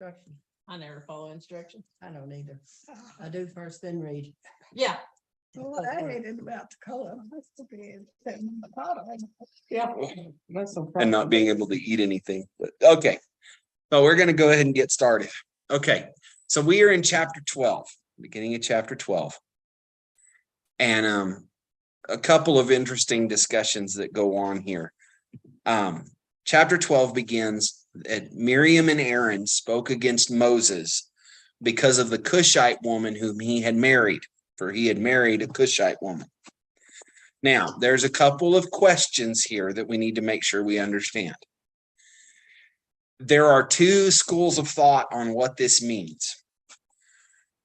Instruction. I never follow instructions. I don't either. I do first, then read. Yeah. Well, I hated about the color. Yeah. And not being able to eat anything. But okay. So we're going to go ahead and get started. Okay. So we are in chapter 12, beginning of chapter 12. And a couple of interesting discussions that go on here. Chapter 12 begins that Miriam and Aaron spoke against Moses because of the Cushite woman whom he had married, for he had married a Cushite woman. Now, there's a couple of questions here that we need to make sure we understand. There are two schools of thought on what this means.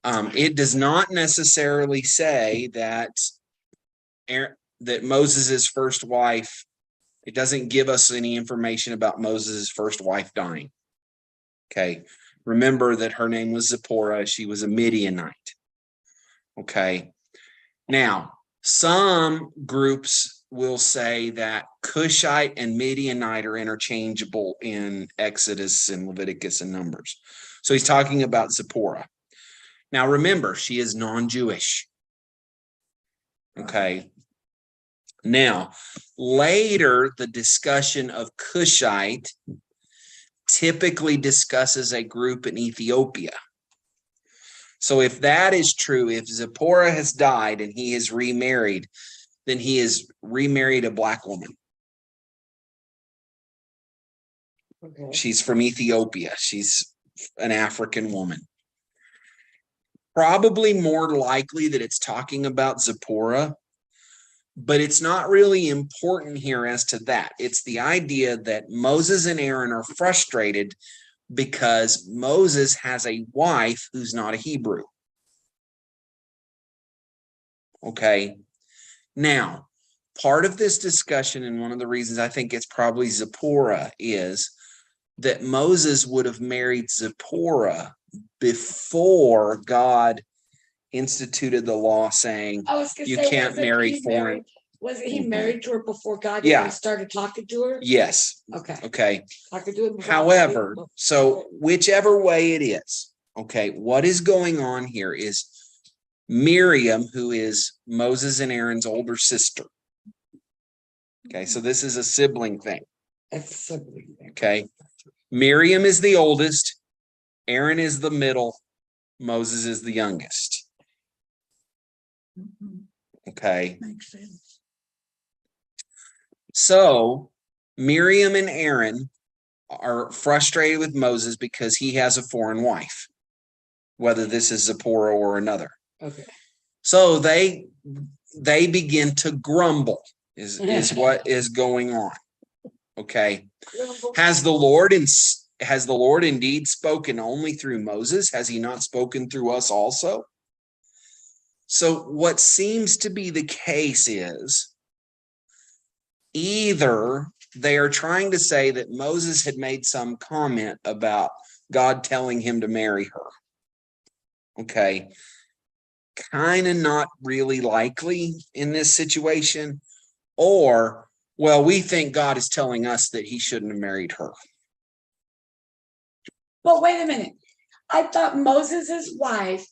It does not necessarily say that Moses's first wife, it doesn't give us any information about Moses's first wife dying. Okay. Remember that her name was Zipporah. She was a Midianite. Okay. Now, some groups will say that Cushite and Midianite are interchangeable in Exodus and Leviticus and Numbers. So he's talking about Zipporah. Now, remember, she is non-Jewish. Okay. Now, later, the discussion of Cushite typically discusses a group in Ethiopia. So if that is true, if Zipporah has died and he is remarried, then he has remarried a black woman. Okay. She's from Ethiopia. She's an African woman. Probably more likely that it's talking about Zipporah, but it's not really important here as to that. It's the idea that Moses and Aaron are frustrated because Moses has a wife who's not a Hebrew. Okay. Now, part of this discussion, and one of the reasons I think it's probably Zipporah, is that Moses would have married Zipporah before God instituted the law saying you can't marry foreign. Wasn't he married to her before God Yeah. even started talking to her? Yes. Okay. Okay. Talking to him. However, so whichever way it is, okay, what is going on here is Miriam, who is Moses and Aaron's older sister. Okay, so this is a sibling thing. That's a sibling thing. Okay. Miriam is the oldest, Aaron is the middle, Moses is the youngest. Okay. Makes sense. So Miriam and Aaron are frustrated with Moses because he has a foreign wife, whether this is Zipporah or another. Okay. So they begin to grumble is what is going on. Okay. Has the Lord indeed spoken only through Moses? Has he not spoken through us also? So what seems to be the case is either they are trying to say that Moses had made some comment about God telling him to marry her. Okay. Kind of not really likely in this situation. Or, well, we think God is telling us that he shouldn't have married her. But wait a minute. I thought Moses's wife's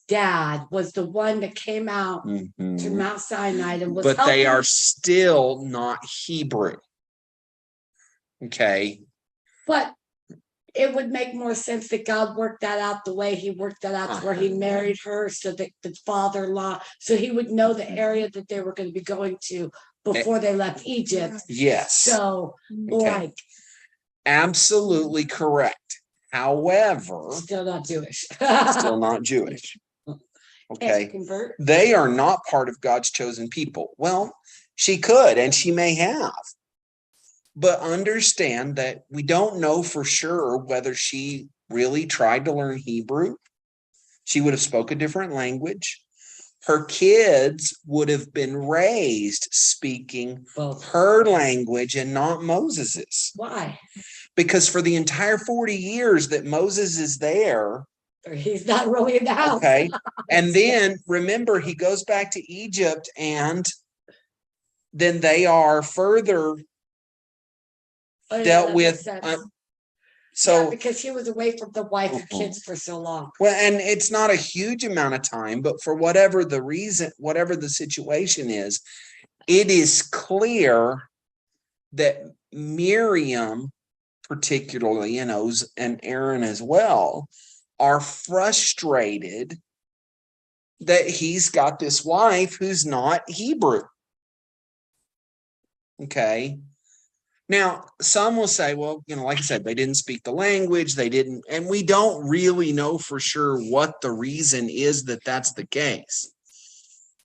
dad was the one that came out to Mount Sinai and was But helping. they are still not Hebrew. Okay. But it would make more sense that God worked that out the way he worked that out to where he married her so that the father-in-law, so he would know the area that they were going to be going to before they left Egypt. Yes. So, Okay. like, absolutely correct. However, still not Jewish. still not Jewish. Okay. Convert. They are not part of God's chosen people. Well, she could, and she may have. But understand that we don't know for sure whether she really tried to learn Hebrew. She would have spoken a different language. Her kids would have been raised speaking her language and not Moses's. Why? Because for the entire 40 years that Moses is there, he's not really in the house. Okay. And then remember, he goes back to Egypt, and then they are further dealt with So, because he was away from the wife and kids for so long. well, and it's not a huge amount of time, but for whatever the reason, whatever the situation is, it is clear that Miriam, particularly, and Aaron as well, are frustrated that he's got this wife who's not Hebrew. Okay. Now, some will say, well, like I said, they didn't speak the language, they didn't, and we don't really know for sure what the reason is that that's the case.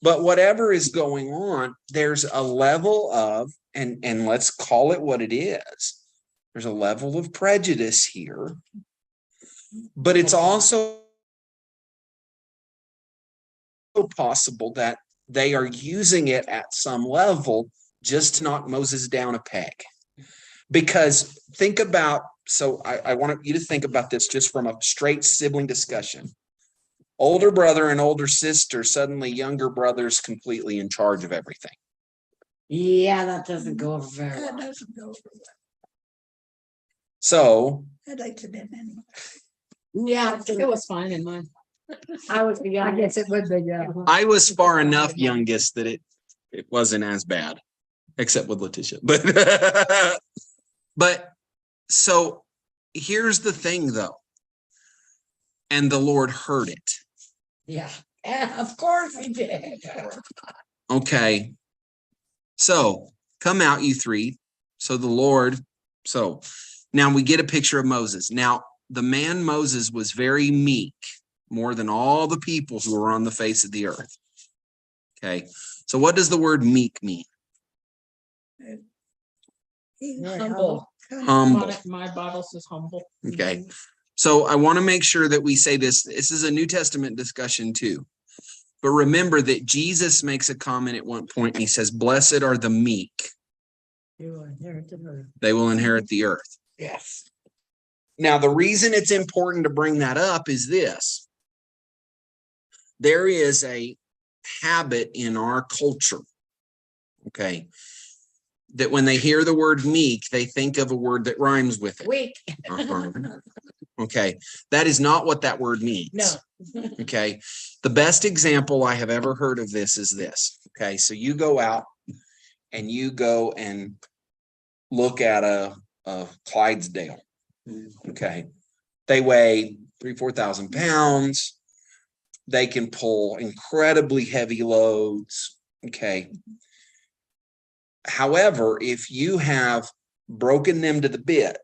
But whatever is going on, there's a level of, and let's call it what it is. There's a level of prejudice here, but it's also possible that they are using it at some level just to knock Moses down a peg. Because think about, so I want you to think about this just from a straight sibling discussion. Older brother and older sister, suddenly younger brother's completely in charge of everything. Yeah, that doesn't go over very That well. doesn't go over well. So, That ain't it anyway. Yeah, It was fine in mine. I was the I guess youngest. it would be, yeah. I was far enough youngest that it wasn't as bad, except with Letitia. But so here's the thing though. And the Lord heard it. Yeah, of course he did. Okay. So come out, you three. So the Lord, so now we get a picture of Moses. Now, the man Moses was very meek, more than all the people who were on the face of the earth. Okay. So what does the word meek mean? Humble. Humble. My Bible says humble. Okay. So I want to make sure that we say this. This is a New Testament discussion too. But remember that Jesus makes a comment at one point and he says, blessed are the meek. You will inherit the earth. They will inherit the earth. Yes. Now, the reason it's important to bring that up is this. There is a habit in our culture, okay, that when they hear the word meek, they think of a word that rhymes with it. Weak. Uh-huh. Okay, that is not what that word means. No. Okay, the best example I have ever heard of this is this. Okay, so you go out and you go and look at a Clydesdale. Okay, they weigh 3,000-4,000 pounds. They can pull incredibly heavy loads. Okay. However, if you have broken them to the bit,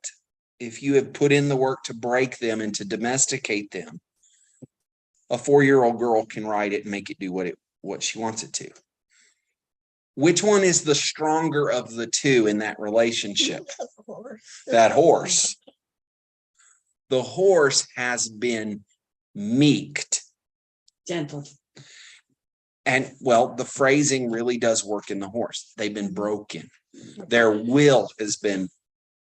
if you have put in the work to break them and to domesticate them, a 4-year-old girl can ride it and make it do what she wants it to. Which one is the stronger of the two in that relationship? That horse. The horse has been meeked. Gentle. And well, the phrasing really does work in the horse. They've been broken. Their will has been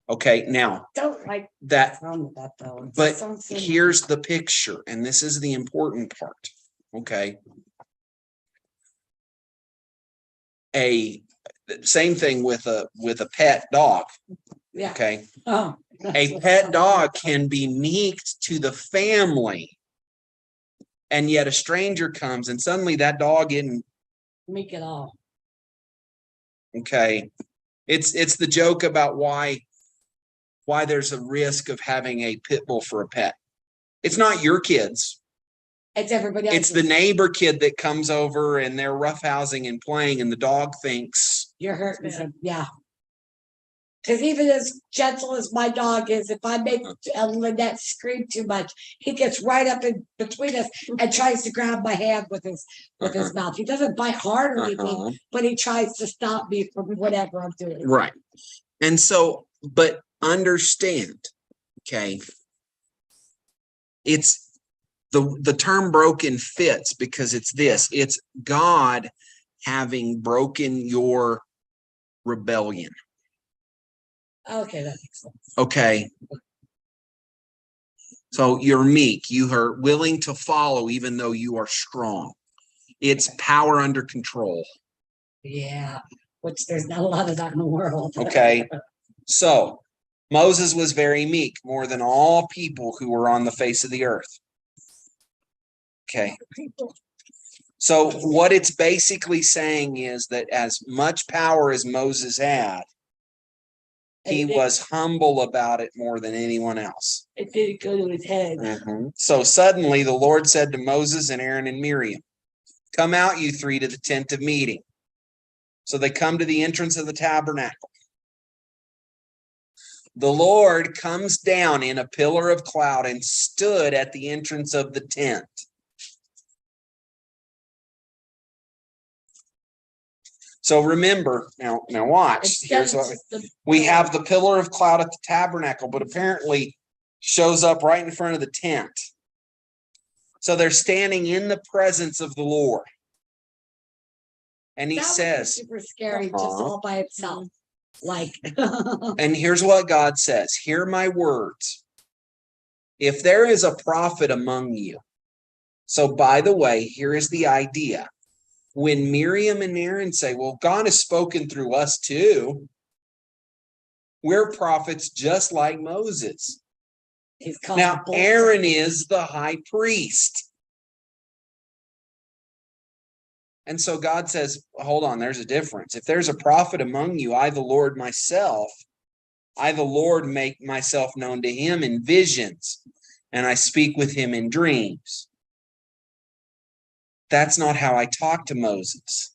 okay. Now Don't like that, wrong with that though. It's but so silly. here's the picture, and this is the important part. Okay. Same thing with a pet dog. Yeah. Okay. Oh. A pet dog can be meeked to the family. And yet a stranger comes and suddenly that dog isn't Make it all. okay. It's the joke about why there's a risk of having a pit bull for a pet. It's not your kids. It's everybody else. It's the neighbor kid that comes over and they're roughhousing and playing and the dog thinks You're hurting him. Yeah. Because even as gentle as my dog is, if I make Lynette scream too much, he gets right up in between us and tries to grab my hand with his mouth. He doesn't bite hard or anything, but he tries to stop me from whatever I'm doing. right. And so, but understand, okay, it's the term broken fits because it's God having broken your rebellion. Okay, that makes sense. Okay. So you're meek. You are willing to follow even though you are strong. It's power under control. Yeah, which there's not a lot of that in the world. Okay. So Moses was very meek, more than all people who were on the face of the earth. Okay. People. So what it's basically saying is that as much power as Moses had, he was humble about it more than anyone else. It didn't go to his head. So suddenly the Lord said to Moses and Aaron and Miriam, "Come out, you three, to the tent of meeting." So they come to the entrance of the tabernacle. The Lord comes down in a pillar of cloud and stood at the entrance of the tent. So remember, now watch. Here's what we have: the pillar of cloud at the tabernacle, but apparently shows up right in front of the tent. So they're standing in the presence of the Lord. And he says, super scary, just all by itself. Like, and here's what God says: "Hear my words. If there is a prophet among you." So by the way, here is the idea. When Miriam and Aaron say, "Well, God has spoken through us too. We're prophets just like Moses." Now, Aaron is the high priest. And so God says, hold on, there's a difference. If there's a prophet among you, I, the Lord myself, I, the Lord, make myself known to him in visions, and I speak with him in dreams. That's not how I talk to Moses.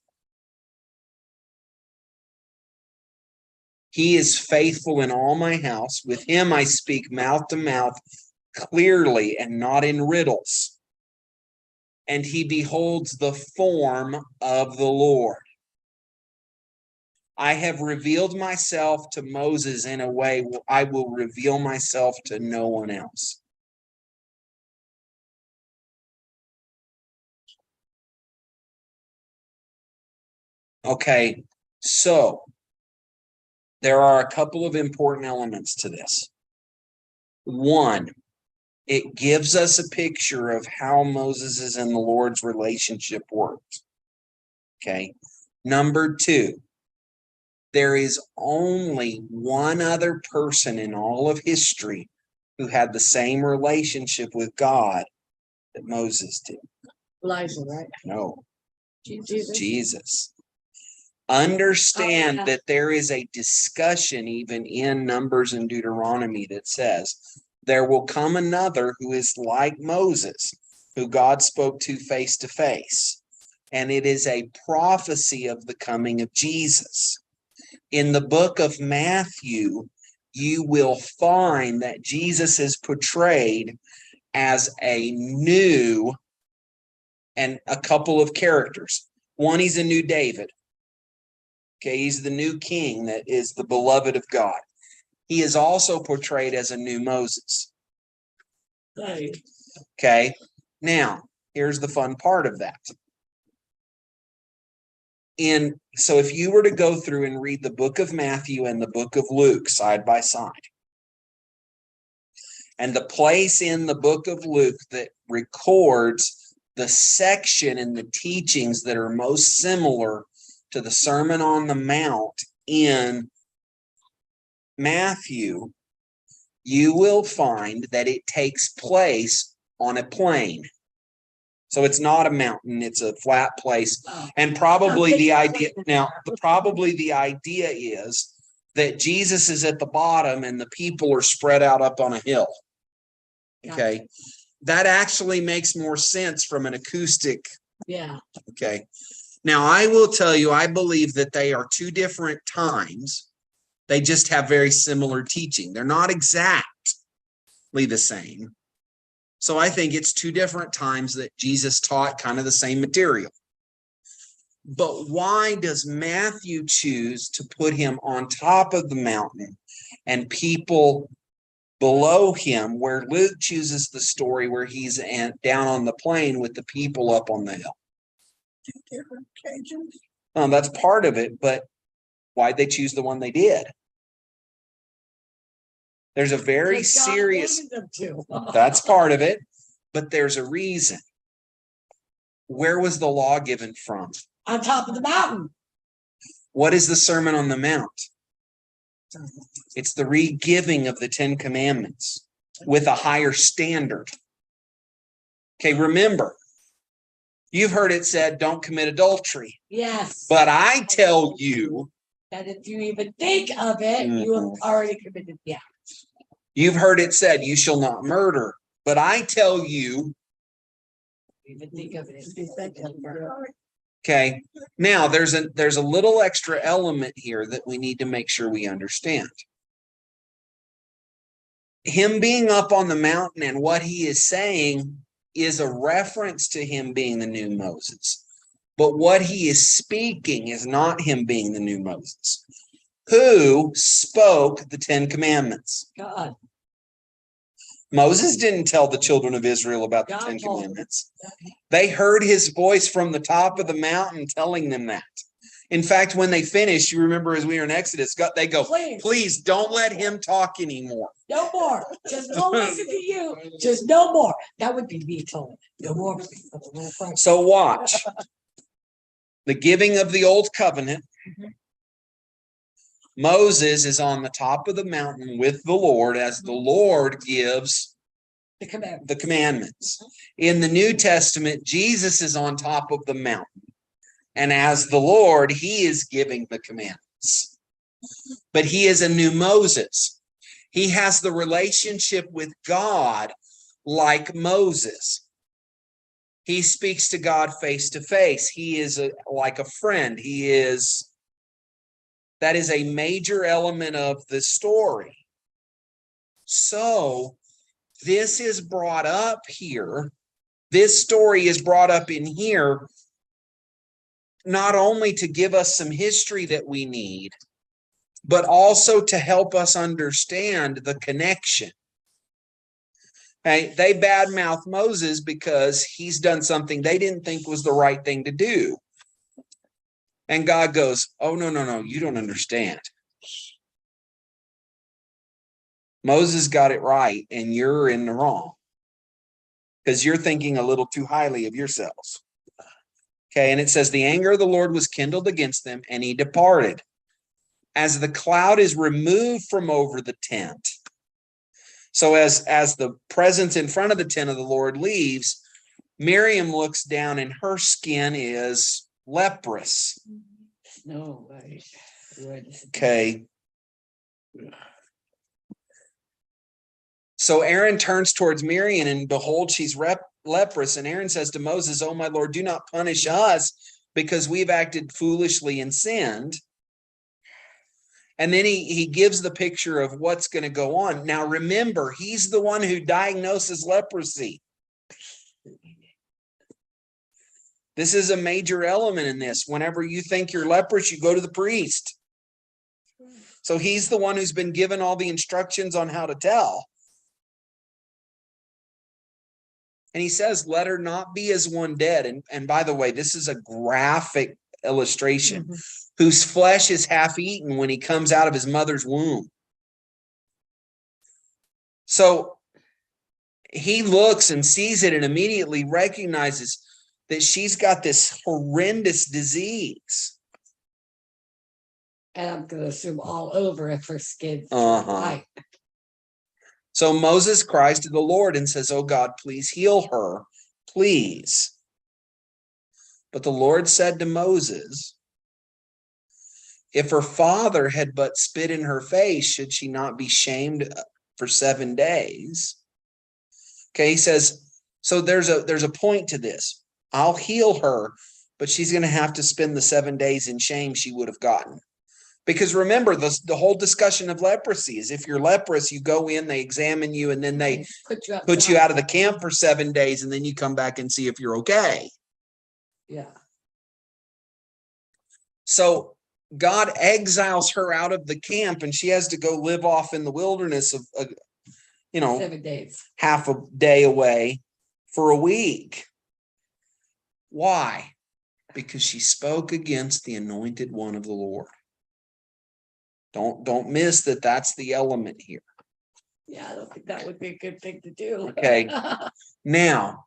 He is faithful in all my house. With him I speak mouth to mouth, clearly and not in riddles. And he beholds the form of the Lord. I have revealed myself to Moses in a way I will reveal myself to no one else. Okay, so there are a couple of important elements to this. One, it gives us a picture of how Moses' and the Lord's relationship worked. Okay. Number two, there is only one other person in all of history who had the same relationship with God that Moses did. Elijah, right? No, Jesus. Jesus. Understand that there is a discussion even in Numbers and Deuteronomy that says there will come another who is like Moses, who God spoke to face. And it is a prophecy of the coming of Jesus. In the book of Matthew, you will find that Jesus is portrayed as a new and a couple of characters. One, he's a new David. Okay, he's the new king that is the beloved of God. He is also portrayed as a new Moses. Right. Okay, now here's the fun part of that. So if you were to go through and read the book of Matthew and the book of Luke side by side, and the place in the book of Luke that records the section and the teachings that are most similar to the Sermon on the Mount in Matthew, you will find that it takes place on a plain. So it's not a mountain, it's a flat place. And probably the idea is that Jesus is at the bottom and the people are spread out up on a hill. Okay. That actually makes more sense from an acoustic. Yeah. Okay. Now, I will tell you, I believe that they are two different times. They just have very similar teaching. They're not exactly the same. So I think it's two different times that Jesus taught kind of the same material. But why does Matthew choose to put him on top of the mountain and people below him, where Luke chooses the story where he's down on the plain with the people up on the hill? Different occasions. That's part of it, but why'd they choose the one they did? There's a very serious, that's part of it, but there's a reason. Where was the law given from? On top of the mountain. What is the Sermon on the Mount? It's the re-giving of the 10 Commandments with a higher standard. Okay, remember, you've heard it said, don't commit adultery. Yes. But I tell you, That if you even think of it, you have already committed the act. you've heard it said, you shall not murder. But I tell you, Even think of it. okay, now there's a little extra element here that we need to make sure we understand. Him being up on the mountain and what he is saying is a reference to him being the new Moses. But what he is speaking is not him being the new Moses. Who spoke the 10 Commandments? God. Moses didn't tell the children of Israel about the God 10 told them. Commandments. They heard his voice from the top of the mountain telling them that. In fact, when they finished, you remember as we were in Exodus, they go, please don't let him talk anymore. No more. Just don't listen to you. Just no more. That would be me telling. No more. So watch. The giving of the old covenant. Moses is on the top of the mountain with the Lord as the Lord gives the commandments. In the New Testament, Jesus is on top of the mountain. And as the Lord, he is giving the commandments. But he is a new Moses. He has the relationship with God like Moses. He speaks to God face to face. He is like a friend. That is a major element of the story. So this is brought up here. This story is brought up in here, not only to give us some history that we need, but also to help us understand the connection. Okay, they badmouth Moses because he's done something they didn't think was the right thing to do. And God goes, oh, no, you don't understand. Moses got it right, and you're in the wrong. Because you're thinking a little too highly of yourselves. Okay, and it says, the anger of the Lord was kindled against them, and he departed. As the cloud is removed from over the tent. So as the presence in front of the tent of the Lord leaves, Miriam looks down, and her skin is leprous. No way. Okay. So Aaron turns towards Miriam, and behold, she's leprous. And Aaron says to Moses, oh, my Lord, do not punish us because we've acted foolishly and sinned. And then he gives the picture of what's going to go on. Now, remember, he's the one who diagnoses leprosy. This is a major element in this. Whenever you think you're leprous, you go to the priest. So he's the one who's been given all the instructions on how to tell. And he says, let her not be as one dead. And by the way, this is a graphic illustration. Whose flesh is half eaten when he comes out of his mother's womb. So he looks and sees it and immediately recognizes that she's got this horrendous disease. And I'm going to assume all over if her skin's white. So Moses cries to the Lord and says, oh God, please heal her, please. But the Lord said to Moses, if her father had but spit in her face, should she not be shamed for 7 days? Okay, he says, so there's a point to this. I'll heal her, but she's going to have to spend the 7 days in shame she would have gotten. Because remember, the whole discussion of leprosy is if you're leprous, you go in, they examine you, and then they put you out of the camp for 7 days, and then you come back and see if you're okay. Yeah. So God exiles her out of the camp, and she has to go live off in the wilderness of, 7 days, half a day away for a week. Why? Because she spoke against the anointed one of the Lord. Don't miss that. That's the element here. Yeah, I don't think that would be a good thing to do. Okay. Now,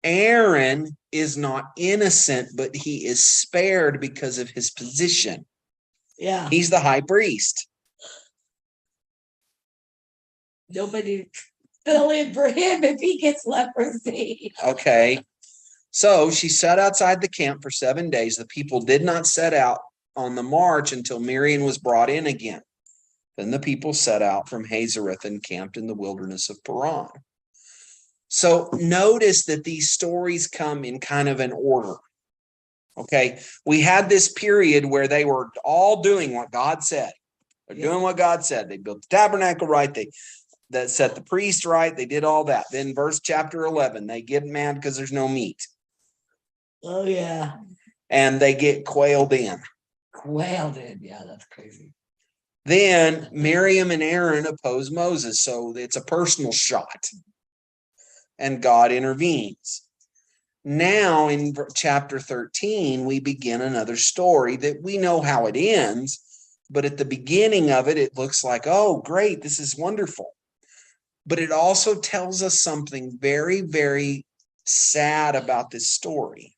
Aaron is not innocent, but he is spared because of his position. Yeah. He's the high priest. Nobody fill in for him if he gets leprosy. Okay. So she sat outside the camp for 7 days. The people did not set out on the march until Miriam was brought in again. Then the people set out from Hazareth and camped in the wilderness of Paran. So notice that these stories come in kind of an order. Okay. We had this period where they were all doing what God said. They're doing what God said. They built the tabernacle right. They that set the priest right. They did all that. Then verse chapter 11, they get mad because there's no meat. Oh yeah. And they get quailed in. Quailed in. Yeah, that's crazy. Then Miriam and Aaron oppose Moses. So it's a personal shot. And God intervenes. Now in chapter 13, we begin another story that we know how it ends. But at the beginning of it, it looks like, oh, great, this is wonderful. But it also tells us something very, very sad about this story.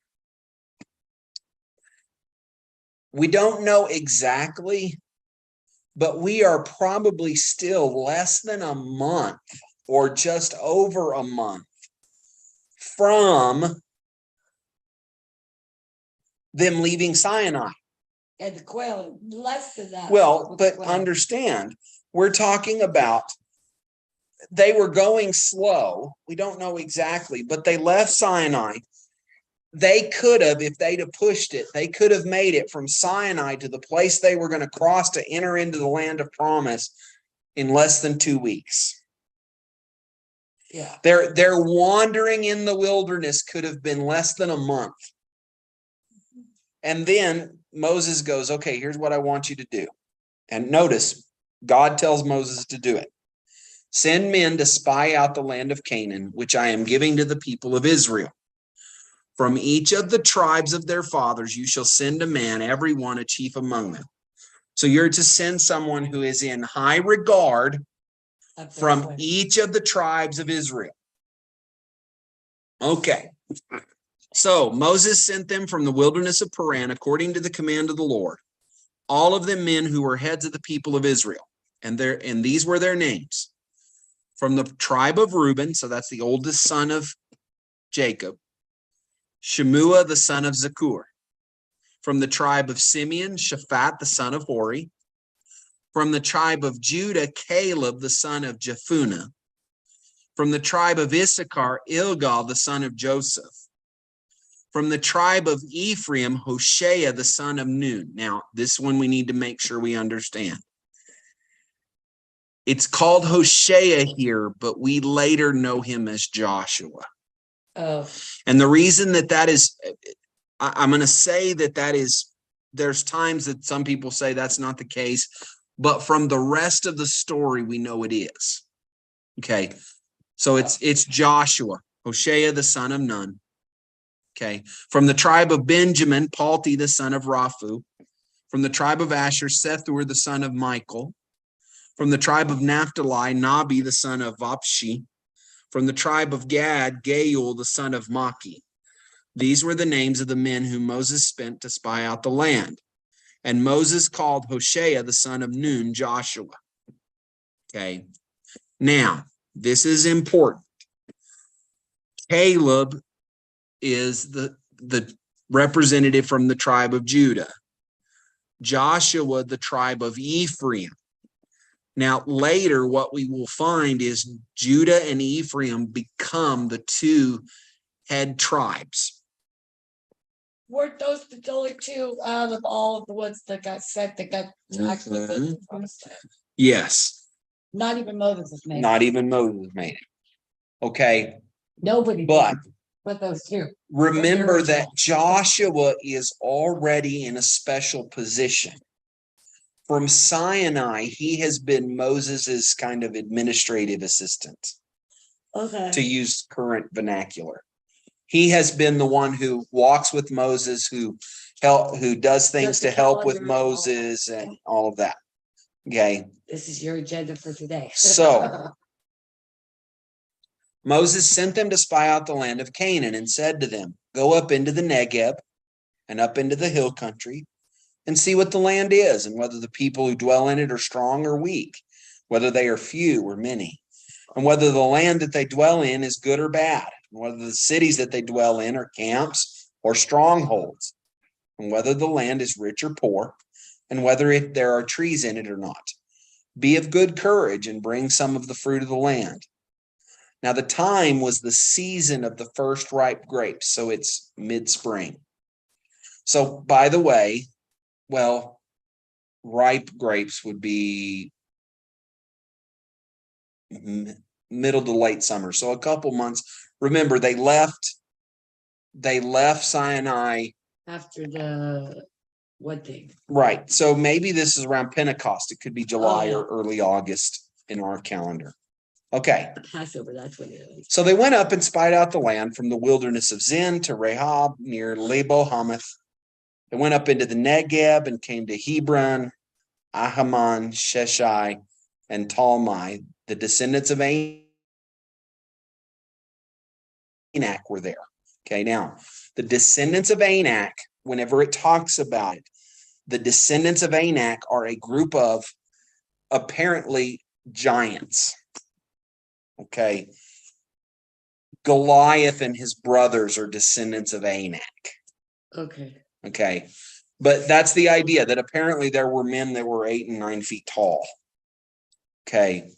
We don't know exactly, but we are probably still less than a month or just over a month from them leaving Sinai. And the quail, less than that. Well, with the but quail. understand, we're talking about they were going slow. We don't know exactly, but they left Sinai. They could have, if they'd have pushed it, they could have made it from Sinai to the place they were going to cross to enter into the land of promise in less than 2 weeks. Yeah. Their wandering in the wilderness could have been less than a month. And then Moses goes, okay, here's what I want you to do. And notice, God tells Moses to do it. Send men to spy out the land of Canaan, which I am giving to the people of Israel. From each of the tribes of their fathers, you shall send a man, every one a chief among them. So you're to send someone who is in high regard from each of the tribes of Israel. Okay. So Moses sent them from the wilderness of Paran according to the command of the Lord, all of them men who were heads of the people of Israel. And these were their names. From the tribe of Reuben, so that's the oldest son of Jacob, Shemua, the son of Zakur. From the tribe of Simeon, Shaphat, the son of Hori. From the tribe of Judah, Caleb, the son of Jephunneh. From the tribe of Issachar, Ilgal, the son of Joseph. From the tribe of Ephraim, Hoshea, the son of Nun. Now, this one we need to make sure we understand. It's called Hoshea here, but we later know him as Joshua. Oh. And the reason that is, I'm going to say that is, there's times that some people say that's not the case, but from the rest of the story, we know it is. Okay. So it's Joshua, Hoshea, the son of Nun. Okay. From the tribe of Benjamin, Palti, the son of Raphu. From the tribe of Asher, Sethur, the son of Michael. From the tribe of Naphtali, Nabi, the son of Vapshi. From the tribe of Gad, Gaul, the son of Maki. These were the names of the men whom Moses sent to spy out the land. And Moses called Hoshea, the son of Nun, Joshua. Okay. Now, this is important. Caleb is the representative from the tribe of Judah. Joshua, the tribe of Ephraim. Now, later, what we will find is Judah and Ephraim become the two head tribes. Weren't those the only two out of all of the ones that got sent that got actually Mhm. the promised land? Yes. Not even Moses was made. Not even Moses made it. Okay. Nobody But did, but those two. remember that Joshua is already in a special position. From Sinai, he has been Moses's kind of administrative assistant, Okay. to use current vernacular. He has been the one who walks with Moses, who does things to help with Moses and all of that. Okay. This is your agenda for today. So Moses sent them to spy out the land of Canaan and said to them, go up into the Negeb and up into the hill country and see what the land is and whether the people who dwell in it are strong or weak, whether they are few or many. and whether the land that they dwell in is good or bad, and whether the cities that they dwell in are camps or strongholds, and whether the land is rich or poor, and whether there are trees in it or not. Be of good courage and bring some of the fruit of the land. Now the time was the season of the first ripe grapes, so it's mid-spring. So by the way, well, ripe grapes would be middle to late summer, so a couple months. Remember, they left Sinai After the, what thing? right. So maybe this is around Pentecost. It could be July Oh, or early August in our calendar. Okay. Passover, that's what it is. So they went up and spied out the land from the wilderness of Zin to Rehob near Lebo Hamath. They went up into the Negeb and came to Hebron, Ahaman, Sheshai, and Talmai. The descendants of Anak were there. Okay, now the descendants of Anak, whenever it talks about it, the descendants of Anak are a group of apparently giants. Okay. Goliath and his brothers are descendants of Anak. Okay. Okay. But that's the idea, that apparently there were men that were 8 and 9 feet tall. Okay.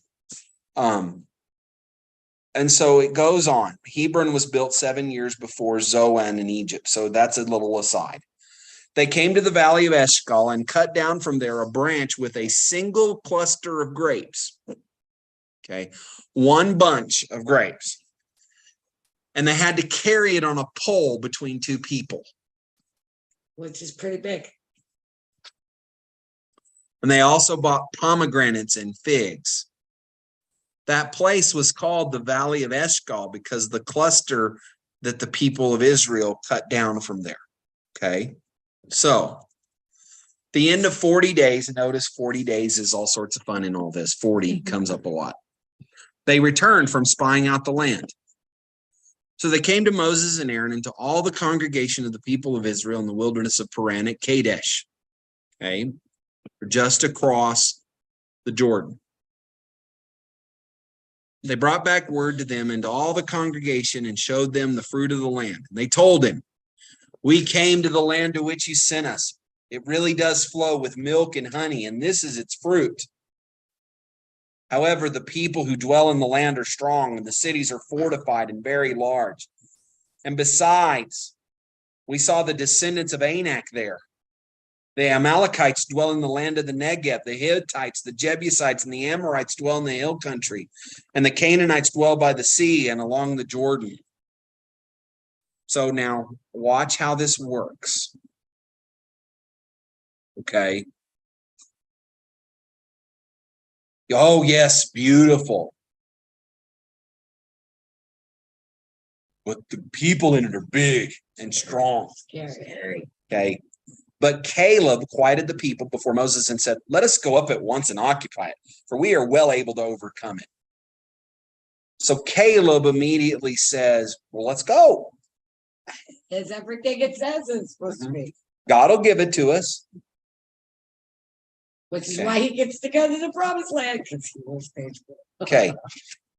And so it goes on. Hebron was built 7 years before Zoan in Egypt. So that's a little aside. They came to the valley of Eshcol and cut down from there a branch with a single cluster of grapes. Okay. One bunch of grapes. And they had to carry it on a pole between two people. Which is pretty big. And they also bought pomegranates and figs. That place was called the Valley of Eshcol because the cluster that the people of Israel cut down from there. Okay. So the end of 40 days, notice 40 days is all sorts of fun in all this. 40 comes up a lot. They returned from spying out the land. So they came to Moses and Aaron and to all the congregation of the people of Israel in the wilderness of Paran at Kadesh. Okay. Just across the Jordan. They brought back word to them and to all the congregation and showed them the fruit of the land. They told him, we came to the land to which you sent us. It really does flow with milk and honey, and this is its fruit. However, the people who dwell in the land are strong, and the cities are fortified and very large. And besides, we saw the descendants of Anak there. The Amalekites dwell in the land of the Negeb. The Hittites, the Jebusites, and the Amorites dwell in the hill country. And the Canaanites dwell by the sea and along the Jordan. So now watch how this works. Okay. Oh, yes, beautiful. But the people in it are big and strong. Scary. Okay. But Caleb quieted the people before Moses and said, let us go up at once and occupy it, for we are well able to overcome it. So Caleb immediately says, well, let's go. It's everything it says it's supposed to be. God will give it to us. Which is Okay. why he gets to go to the promised land, because he was faithful. Okay.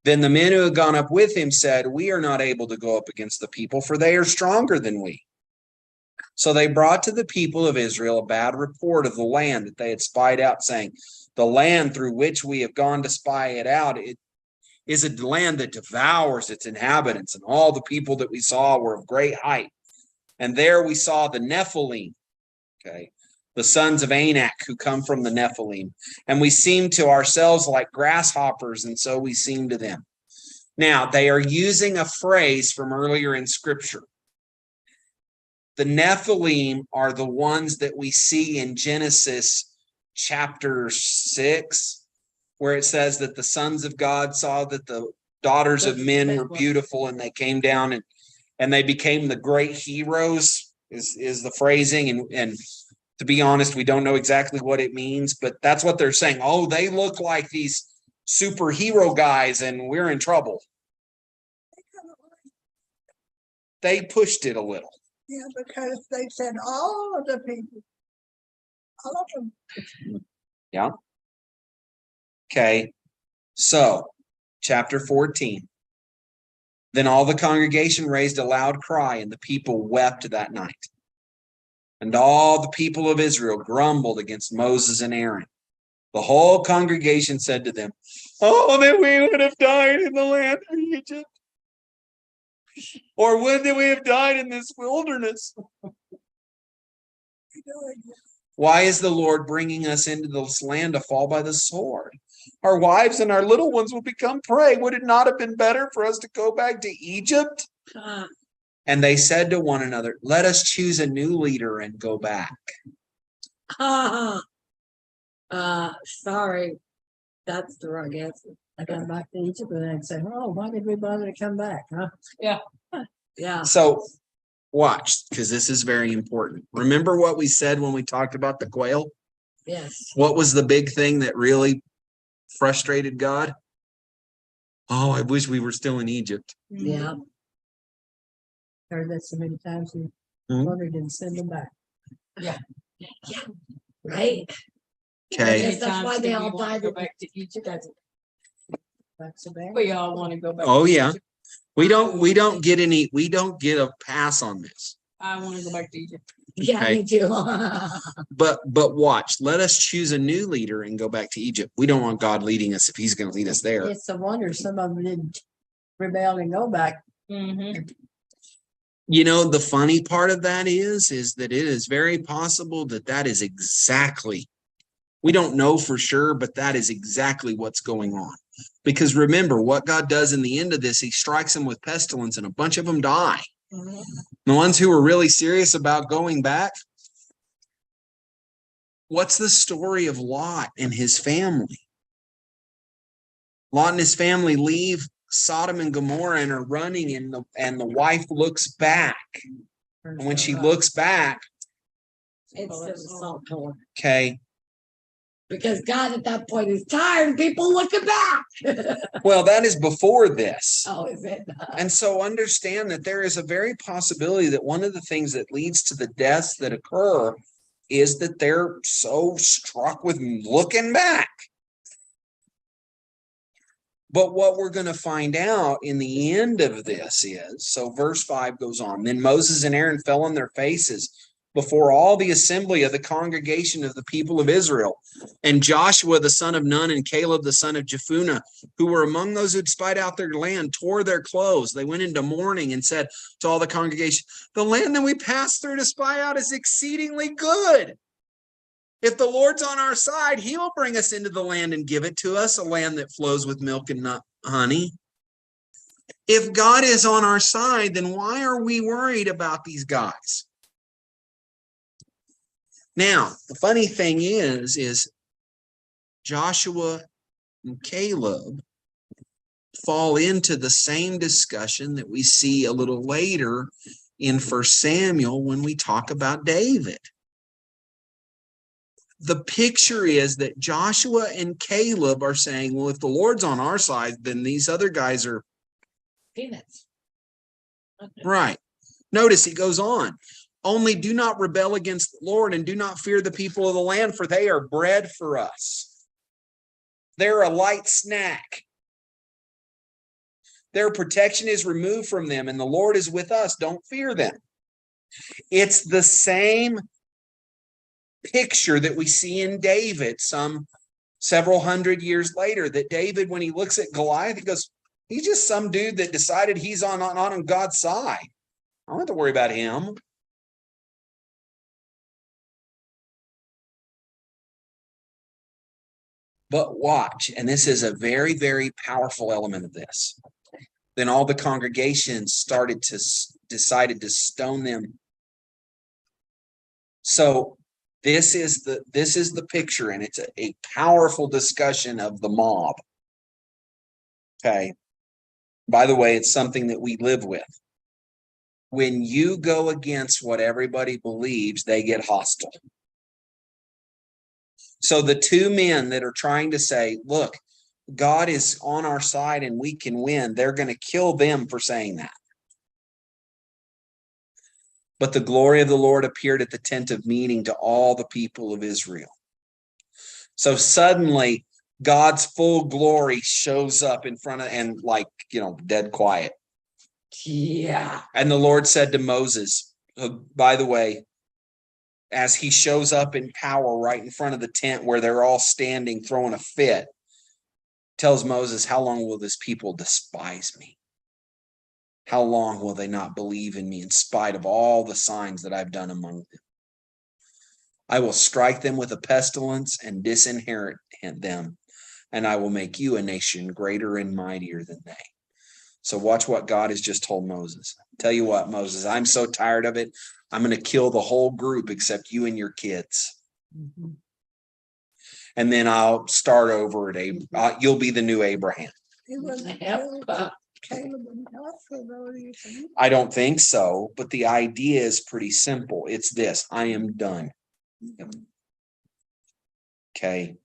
Then the men who had gone up with him said, we are not able to go up against the people, for they are stronger than we. So they brought to the people of Israel a bad report of the land that they had spied out, saying, the land through which we have gone to spy it out, it is a land that devours its inhabitants, and all the people that we saw were of great height. And there we saw the Nephilim, okay, the sons of Anak who come from the Nephilim. And we seemed to ourselves like grasshoppers, and so we seemed to them. Now, they are using a phrase from earlier in Scripture. The Nephilim are the ones that we see in Genesis chapter 6, where it says that the sons of God saw that the daughters of men were beautiful, and they came down and they became the great heroes, is the phrasing. And to be honest, we don't know exactly what it means, but that's what they're saying. Oh, they look like these superhero guys, and we're in trouble. They pushed it a little. Yeah, because they said all of the people, all of them. Yeah. Okay. So chapter 14. Then all the congregation raised a loud cry, and the people wept that night. And all the people of Israel grumbled against Moses and Aaron. The whole congregation said to them, "Oh, that we would have died in the land of Egypt. Or would that we have died in this wilderness? Why is the Lord bringing us into this land to fall by the sword? Our wives and our little ones will become prey. Would it not have been better for us to go back to Egypt?" And they said to one another, "Let us choose a new leader and go back." Sorry, that's the wrong answer. I got back to Egypt and I'd say, oh, why did we bother to come back, huh? Yeah. So watch, because this is very important. Remember what we said when we talked about the quail? Yes. What was the big thing that really frustrated God? Oh, I wish we were still in Egypt. Yeah. Heard that so many times, and Mhm. wondered and send them back. Right. Okay. Yes, that's why they all Go died. back to Egypt. Back so bad. We all want to go back. Oh to yeah. Egypt. We don't get a pass on this. I want to go back to Egypt. Yeah, Okay. me too. But watch, let us choose a new leader and go back to Egypt. We don't want God leading us if he's going to lead us there. It's a wonder some of them didn't rebel and go back. Mm-hmm. You know, the funny part of that is that it is very possible that is exactly, we don't know for sure, but that is exactly what's going on. Because remember, what God does in the end of this, he strikes them with pestilence and a bunch of them die. The ones who were really serious about going back, what's the story of Lot and his family? Lot and his family leave Sodom and Gomorrah and are running, and the wife looks back. And when she looks back, It's the salt pillar. okay, Because God at that point is tired of people looking back. well, that is before this. Oh, is it? And so understand that there is a very possibility that one of the things that leads to the deaths that occur is that they're so struck with looking back. But what we're going to find out in the end of this is, so verse 5 goes on, then Moses and Aaron fell on their faces before all the assembly of the congregation of the people of Israel. And Joshua the son of Nun and Caleb the son of Jephunneh, who were among those who'd spied out their land, tore their clothes. They went into mourning and said to all the congregation, "The land that we passed through to spy out is exceedingly good. If the Lord's on our side, he'll bring us into the land and give it to us, a land that flows with milk and honey. If God is on our side, then why are we worried about these guys?" Now, the funny thing is Joshua and Caleb fall into the same discussion that we see a little later in 1 Samuel when we talk about David. The picture is that Joshua and Caleb are saying, well, if the Lord's on our side, then these other guys are Peanuts. right. Notice he goes on. Only do not rebel against the Lord and do not fear the people of the land, for they are bread for us. They're a light snack. Their protection is removed from them, and the Lord is with us. Don't fear them. It's the same picture that we see in David some several hundred years later, that David, when he looks at Goliath, he goes, he's just some dude that decided he's on God's side. I don't have to worry about him. But watch, and this is a very, very powerful element of this. Then all the congregations decided to stone them. So this is the picture, and it's a powerful discussion of the mob. Okay. By the way, it's something that we live with. When you go against what everybody believes, they get hostile. So the two men that are trying to say, look, God is on our side and we can win, they're going to kill them for saying that. But the glory of the Lord appeared at the tent of meeting to all the people of Israel. So suddenly God's full glory shows up in front of, and like, dead quiet. Yeah. And the Lord said to Moses, by the way, as he shows up in power right in front of the tent where they're all standing throwing a fit, tells Moses, how long will this people despise me? How long will they not believe in me in spite of all the signs that I've done among them? I will strike them with a pestilence and disinherit them, and I will make you a nation greater and mightier than they. So watch what God has just told Moses. Tell you what, Moses, I'm so tired of it. I'm going to kill the whole group except you and your kids. Mhm. And then I'll start over at Abraham. You'll be the new Abraham. He wouldn't Yep. kill Caleb and Joshua, though, you think? I don't think so, but the idea is pretty simple. It's this: I am done. Okay.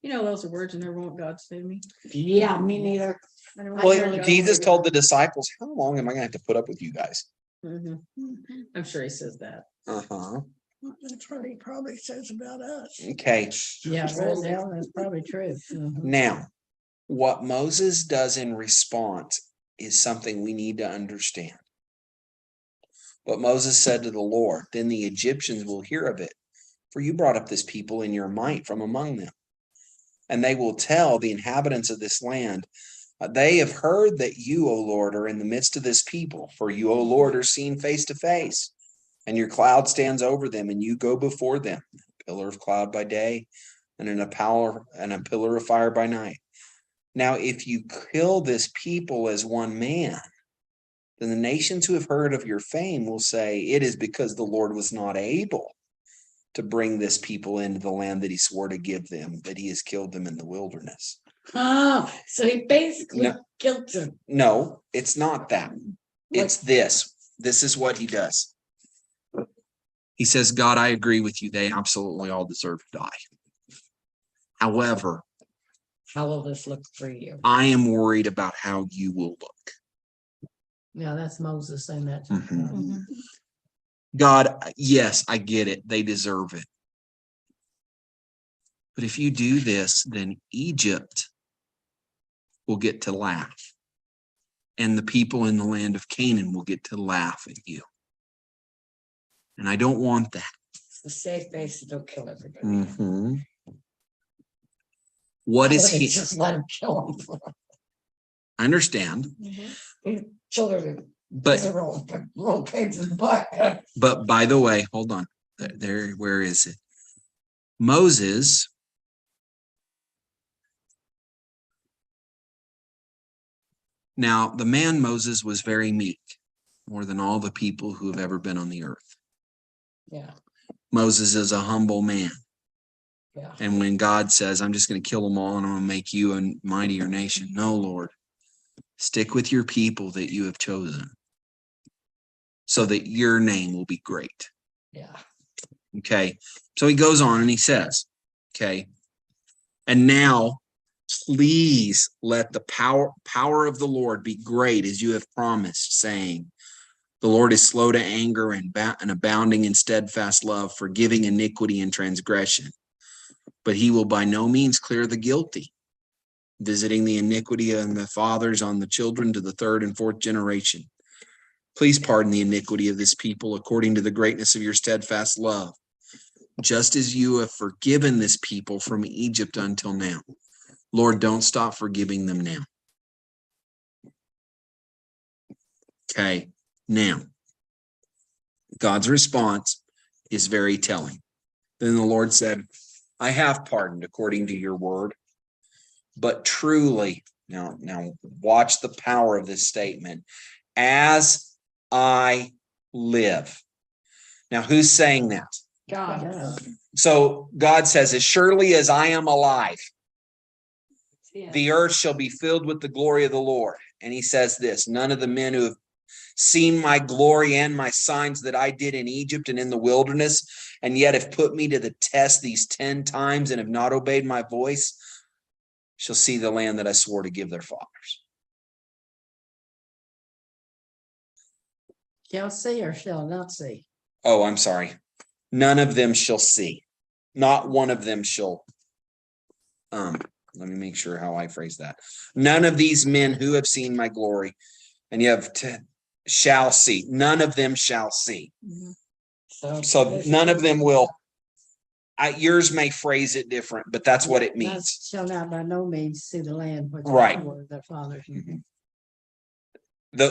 You know, those are words I never want God to say to me. Yeah, me neither. I never want God Well, to Jesus say told the disciples, how long am I going to have to put up with you guys? that. Mhm. I'm sure he says that. Uh-huh. That's what he probably says about us. Okay. Yeah, that's probably true. Now, what Moses does in response is something we need to understand. What Moses said to the Lord, then the Egyptians will hear of it, for you brought up this people in your might from among them. And they will tell the inhabitants of this land, they have heard that you, O Lord, are in the midst of this people, for you, O Lord, are seen face to face, and your cloud stands over them, and you go before them, a pillar of cloud by day, and a pillar of fire by night. Now, if you kill this people as one man, then the nations who have heard of your fame will say, it is because the Lord was not able to bring this people into the land that he swore to give them, that he has killed them in the wilderness. Oh, so he basically No. killed him. No, it's not that. It's this. This is what he does. He says, God, I agree with you. They absolutely all deserve to die. However, How will this look for you? I am worried about how you will look. Yeah, that's Moses saying that. Mhm. God, yes, I get it. They deserve it. But if you do this, then Egypt will get to laugh. And the people in the land of Canaan will get to laugh at you. And I don't want that. It's the safe base to don't kill everybody. Mm-hmm. What is he? Just let him kill him. I understand. Children. But Roll pains in the butt. But by the way, hold on. There, where is it? Moses Now, the man Moses was very meek, more than all the people who have ever been on the earth. Yeah. Moses is a humble man. Yeah. And when God says, I'm just going to kill them all and I'm going to make you a mightier nation. No, Lord, stick with your people that you have chosen so that your name will be great. Yeah. Okay. So he goes on and he says, okay, and now please let the power of the Lord be great as you have promised, saying, the Lord is slow to anger and abounding in steadfast love, forgiving iniquity and transgression. But he will by no means clear the guilty, visiting the iniquity of the fathers on the children to the third and fourth generation. Please pardon the iniquity of this people according to the greatness of your steadfast love, just as you have forgiven this people from Egypt until now. Lord, don't stop forgiving them now. Okay, now, God's response is very telling. Then the Lord said, I have pardoned according to your word, but truly, now watch the power of this statement, as I live. Now, who's saying that? God. So God says, as surely as I am alive, Yeah. the earth shall be filled with the glory of the Lord. And he says this, none of the men who have seen my glory and my signs that I did in Egypt and in the wilderness, and yet have put me to the test these 10 times and have not obeyed my voice, shall see the land that I swore to give their fathers. Shall see or shall not see? Oh, I'm sorry. None of them shall see. Not one of them shall let me make sure how I phrase that. None of these men who have seen my glory, and you have shall see. None of them shall see. So none of them will. Yours may phrase it different, but that's what it means. Shall not by no means see the land which Right. their fathers.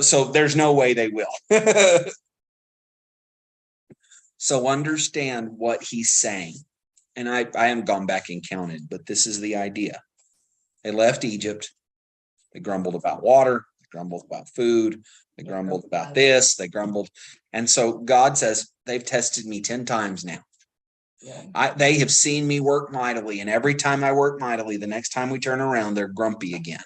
So there's no way they will. So understand what he's saying. And I haven't gone back and counted, but this is the idea. They left Egypt. They grumbled about water. They grumbled about food. They grumbled about this. They grumbled. And so God says, they've tested me 10 times now. They have seen me work mightily. And every time I work mightily, the next time we turn around, they're grumpy again.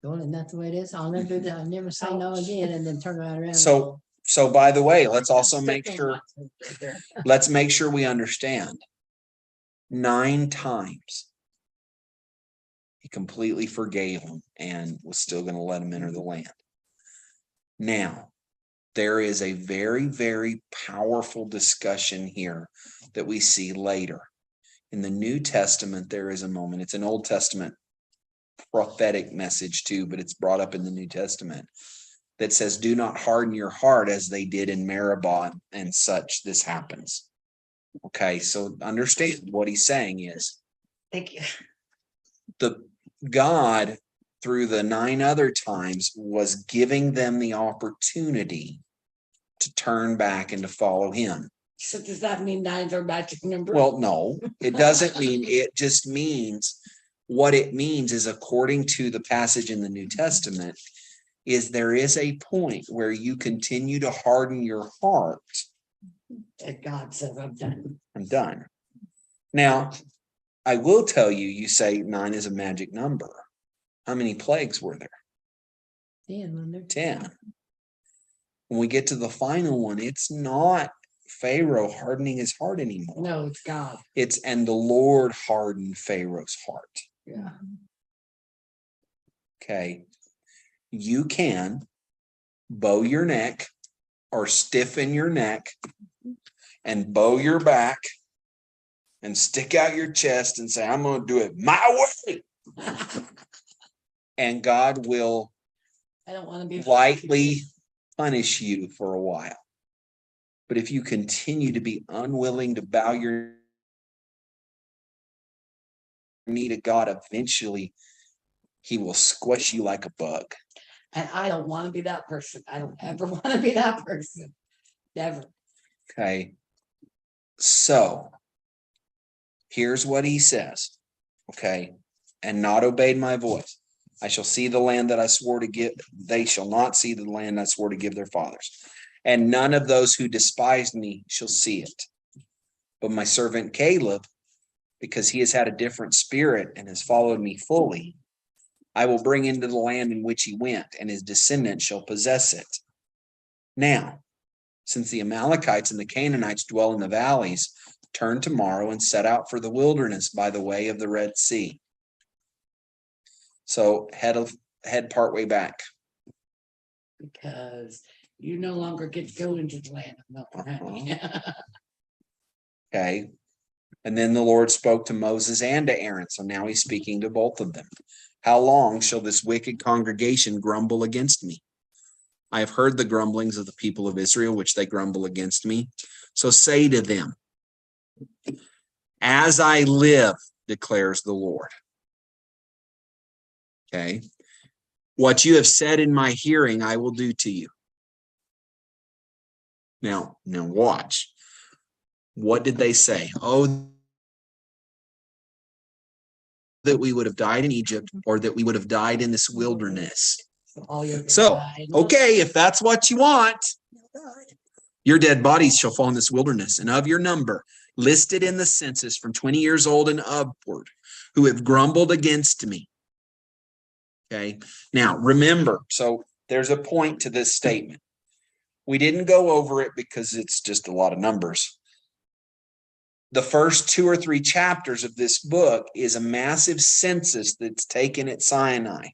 Well, and that's the way it is. I'll never do that. I'll never say no again and then turn right around. So by the way, let's also make sure, let's make sure we understand 9 times he completely forgave them and was still going to let them enter the land. Now, there is a very, very powerful discussion here that we see later. In the New Testament, there is a moment, it's an Old Testament prophetic message too, but it's brought up in the New Testament that says, do not harden your heart as they did in Meribah and such. This happens. Okay, so understand what he's saying is, Thank you. the God through the 9 other times was giving them the opportunity to turn back and to follow him. So does that mean 9's our magic number? Well, no, it doesn't mean, it just means, what it means is, according to the passage in the New Testament, is there is a point where you continue to harden your heart. And God says, I'm done. I'm done. Now, I will tell you, you say 9 is a magic number. How many plagues were there? 10. When we get to the final one, it's not Pharaoh hardening his heart anymore. No, it's God. And the Lord hardened Pharaoh's heart. Yeah. Okay. You can bow your neck or stiffen your neck and bow your back and stick out your chest and say, I'm going to do it my way. And God will I don't want to be lightly punish you for a while. But if you continue to be unwilling to bow your knee to God, eventually he will squish you like a bug. And I don't want to be that person. I don't ever want to be that person. Never. Okay. So here's what he says. Okay. And not obeyed my voice. I shall see the land that I swore to give. They shall not see the land I swore to give their fathers. And none of those who despised me shall see it. But my servant Caleb, because he has had a different spirit and has followed me fully, I will bring into the land in which he went, and his descendants shall possess it. Now, since the Amalekites and the Canaanites dwell in the valleys, turn tomorrow and set out for the wilderness by the way of the Red Sea. So head partway back. Because you no longer get to go into the land of milk and honey. Okay. And then the Lord spoke to Moses and to Aaron. So now he's speaking to both of them. How long shall this wicked congregation grumble against me? I have heard the grumblings of the people of Israel, which they grumble against me. So say to them, as I live, declares the Lord. Okay. What you have said in my hearing, I will do to you. Now watch. What did they say? Oh, that we would have died in Egypt, or that we would have died in this wilderness. So, okay, if that's what you want, your dead bodies shall fall in this wilderness, and of your number, listed in the census from 20 years old and upward, who have grumbled against me. Okay, now remember, so there's a point to this statement. We didn't go over it because it's just a lot of numbers. The first 2 or 3 chapters of this book is a massive census that's taken at Sinai.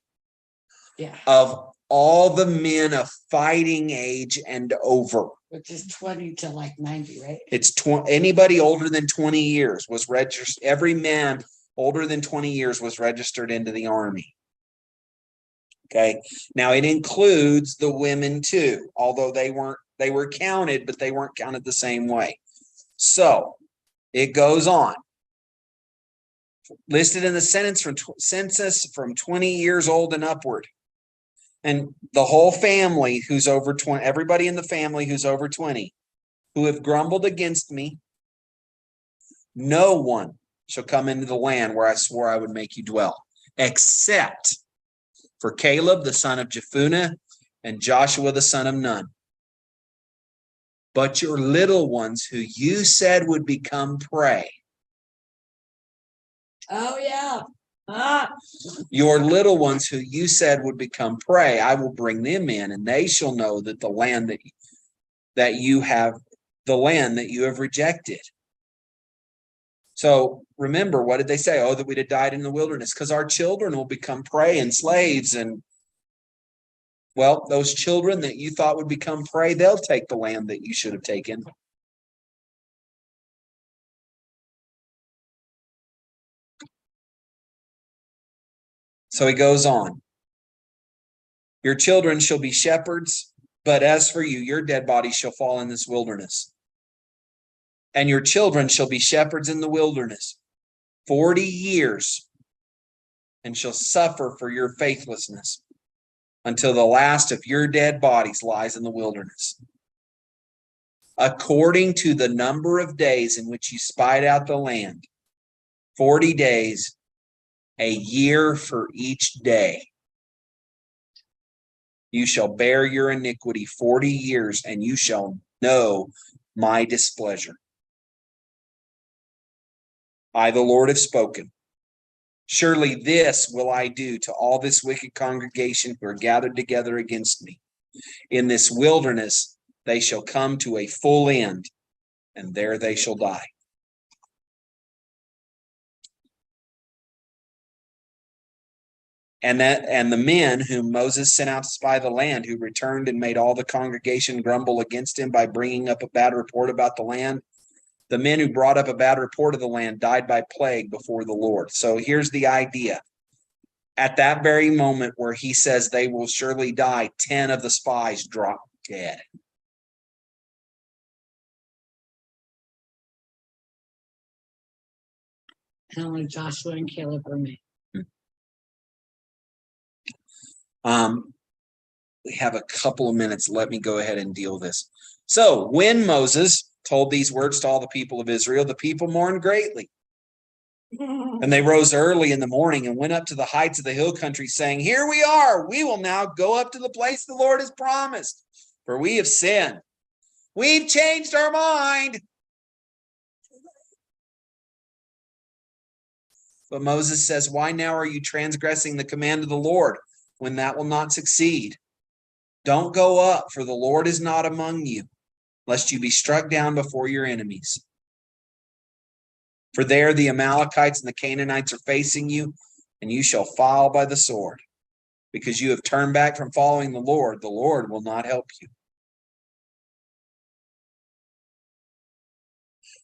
Yeah. Of all the men of fighting age and over. Which is 20 to like 90, right? It's anybody older than 20 years was registered. Every man older than 20 years was registered into the army. Okay, now it includes the women too, although they were counted, but they weren't counted the same way. So it goes on. Listed in the census from 20 years old and upward. And the whole family who's over 20, everybody in the family who's over 20, who have grumbled against me, no one shall come into the land where I swore I would make you dwell, except for Caleb, the son of Jephunneh, and Joshua, the son of Nun. But your little ones who you said would become prey. Oh, yeah. Ah, Your little ones who you said would become prey, I will bring them in, and they shall know that the land that you have rejected. So remember, what did they say? Oh, that we'd have died in the wilderness, because our children will become prey and slaves. And well, those children that you thought would become prey, they'll take the land that you should have taken. So he goes on. Your children shall be shepherds, but as for you, your dead bodies shall fall in this wilderness. And your children shall be shepherds in the wilderness 40 years, and shall suffer for your faithlessness until the last of your dead bodies lies in the wilderness. According to the number of days in which you spied out the land, 40 days, a year for each day. You shall bear your iniquity 40 years, and you shall know my displeasure. I, the Lord, have spoken. Surely this will I do to all this wicked congregation who are gathered together against me. In this wilderness they shall come to a full end, and there they shall die. And the men whom Moses sent out to spy the land, who returned and made all the congregation grumble against him by bringing up a bad report about the land, the men who brought up a bad report of the land died by plague before the Lord. So here's the idea. At that very moment where he says they will surely die, 10 of the spies drop dead. and only Joshua and Caleb remain. We have a couple of minutes. Let me go ahead and deal with this. So when Moses told these words to all the people of Israel, the people mourned greatly. And they rose early in the morning and went up to the heights of the hill country, saying, here we are. We will now go up to the place the Lord has promised, for we have sinned. We've changed our mind. But Moses says, why now are you transgressing the command of the Lord, when that will not succeed? Don't go up, for the Lord is not among you, lest you be struck down before your enemies. For there the Amalekites and the Canaanites are facing you, and you shall fall by the sword. Because you have turned back from following the Lord will not help you.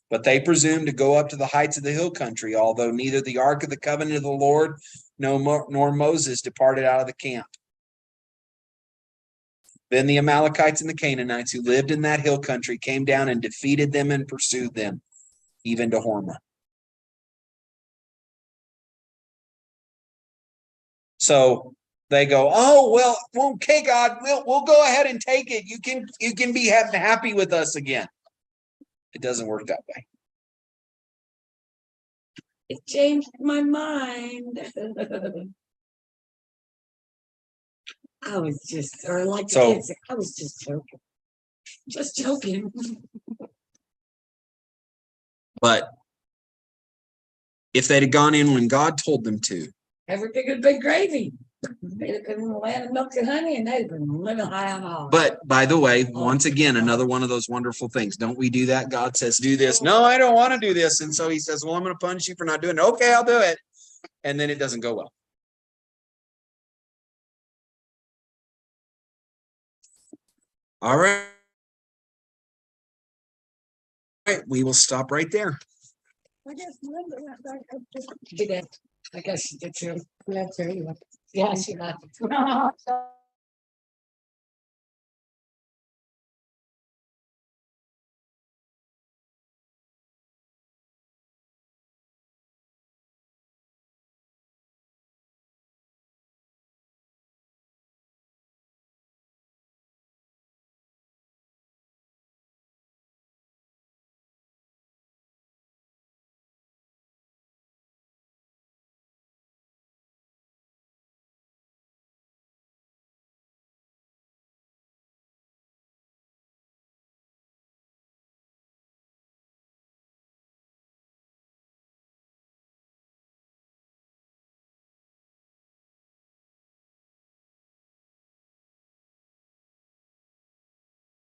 But they presumed to go up to the heights of the hill country, although neither the ark of the covenant of the Lord nor Moses departed out of the camp. Then the Amalekites and the Canaanites who lived in that hill country came down and defeated them and pursued them, even to Hormah. So they go, oh, well, okay, God, we'll go ahead and take it. You can be happy with us again. It doesn't work that way. It changed my mind. I was just, or like the kids, I was just joking. Just joking. But if they'd have gone in when God told them to, Everything would have been gravy. They'd have been in the land of milk and honey, and they'd have been living high on all. but by the way, once again, another one of those wonderful things. Don't we do that? God says, do this. No, I don't want to do this. And so he says, well, I'm going to punish you for not doing it. Okay, I'll do it. And then it doesn't go well. All right. All right, we will stop right there. I guess Linda went back up to. She did. I guess she did too. That's her anyway. Yeah, she left.